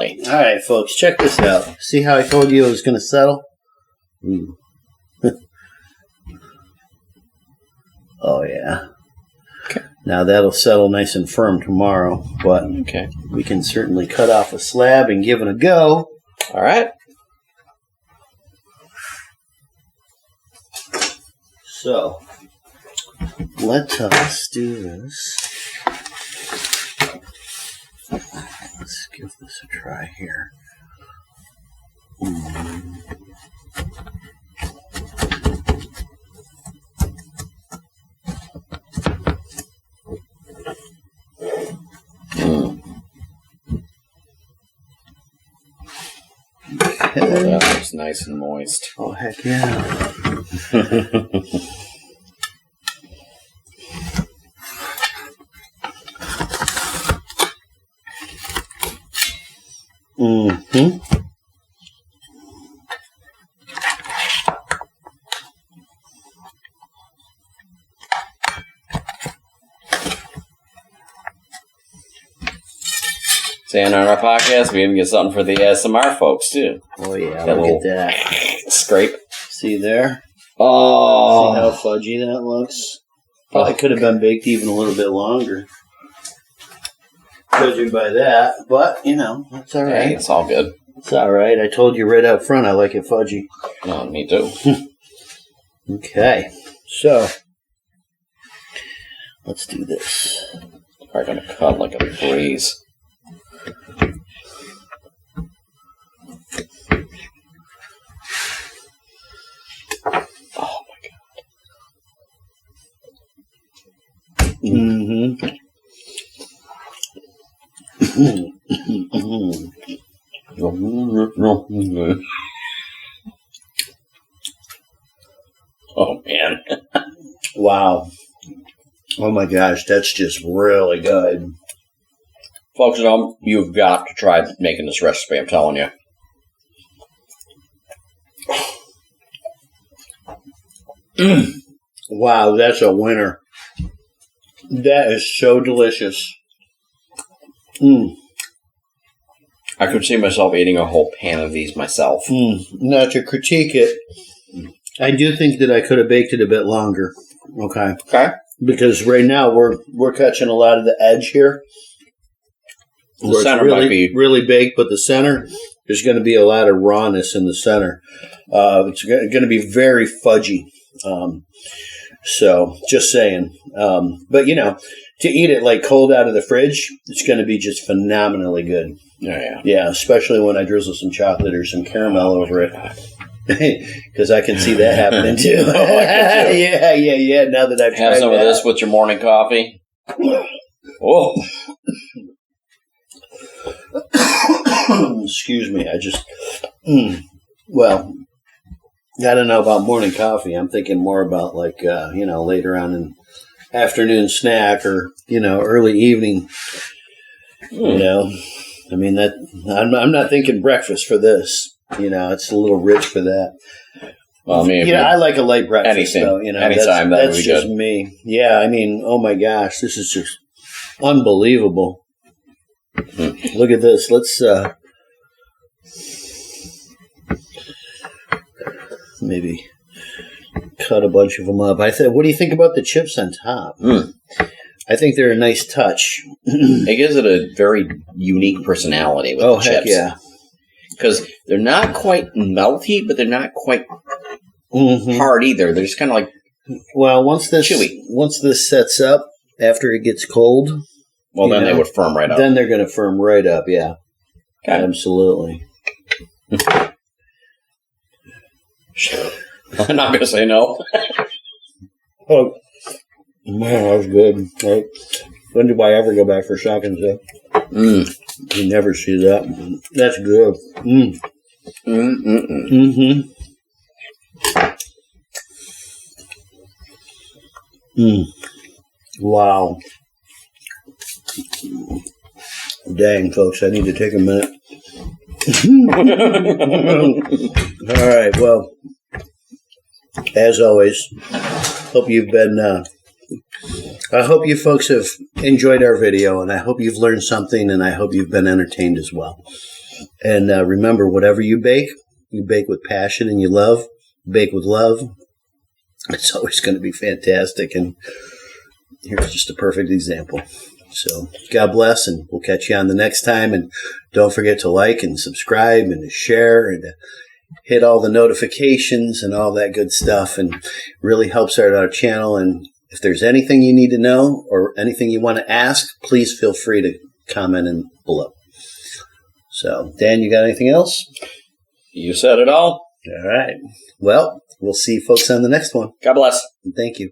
beautifully. All right, folks, check this out. See how I told you it was going to settle? Oh, yeah. Okay. Now, that'll settle nice and firm tomorrow, but Okay. we can certainly cut off a slab and give it a go. All right. So, let us do this. Let's give this a try here. Oh, that looks nice and moist. Oh, heck yeah. Mm-hmm. And on our podcast, we even get something for the ASMR folks, too. Oh, yeah, That look little at that. Scrape. See there? Oh. See how fudgy that looks? Probably could have been baked even a little bit longer. Judging by that, but, you know, that's all right. Hey, it's all good. It's all right. I told you right out front I like it fudgy. Oh, me too. Okay, so let's do this. Probably going to cut like a breeze. Oh my god. Mm-hmm. Oh man. Wow. Oh my gosh, that's just really good. Folks at home, you've got to try making this recipe, I'm telling you. Wow, that's a winner. That is so delicious. I could see myself eating a whole pan of these myself. Now, to critique it, I do think that I could have baked it a bit longer. Okay. Okay. Because right now we're catching a lot of the edge here. The center might be really baked, but the center, there's going to be a lot of rawness in the center. It's going to be very fudgy. So, just saying. But, you know, to eat it like cold out of the fridge, it's going to be just phenomenally good. Yeah. Yeah, especially when I drizzle some chocolate or some caramel over it. Because I can see that happening too. Yeah. Now that I've tried have some that. of this with your morning coffee. Oh. Excuse me. I just, well, I don't know about morning coffee. I'm thinking more about like, later on in afternoon snack or, early evening. You know, I mean, that I'm not thinking breakfast for this. It's a little rich for that. Well, I mean, I like a light breakfast, though. Anytime, that would be just good. Me. Yeah, I mean, oh my gosh, this is just unbelievable. Look at this. Let's maybe cut a bunch of them up. What do you think about the chips on top? I think they're a nice touch. It gives it a very unique personality with the chips. Heck yeah. Because they're not quite melty, but they're not quite hard either. They're just kind of like once this chewy. Once this sets up, after it gets cold, then they would firm right up. Then they're going to firm right up. Yeah, okay. Absolutely. I'm not going to say no. Oh man, that was good. Right. When do I ever go back for shotgun sale? You never see that. That's good. Wow. Dang, folks, I need to take a minute. All right, well, as always, hope you've been I hope you folks have enjoyed our video, and I hope you've learned something, and I hope you've been entertained as well. And remember, whatever you bake with passion and you love, bake with love. It's always going to be fantastic. And here's just a perfect example. So God bless, and we'll catch you on the next time. And don't forget to like and subscribe and to share and to hit all the notifications and all that good stuff. And really helps out our channel. And if there's anything you need to know or anything you want to ask, please feel free to comment in below. So, Dan, you got anything else? You said it all. All right. Well, we'll see you folks on the next one. God bless. And thank you.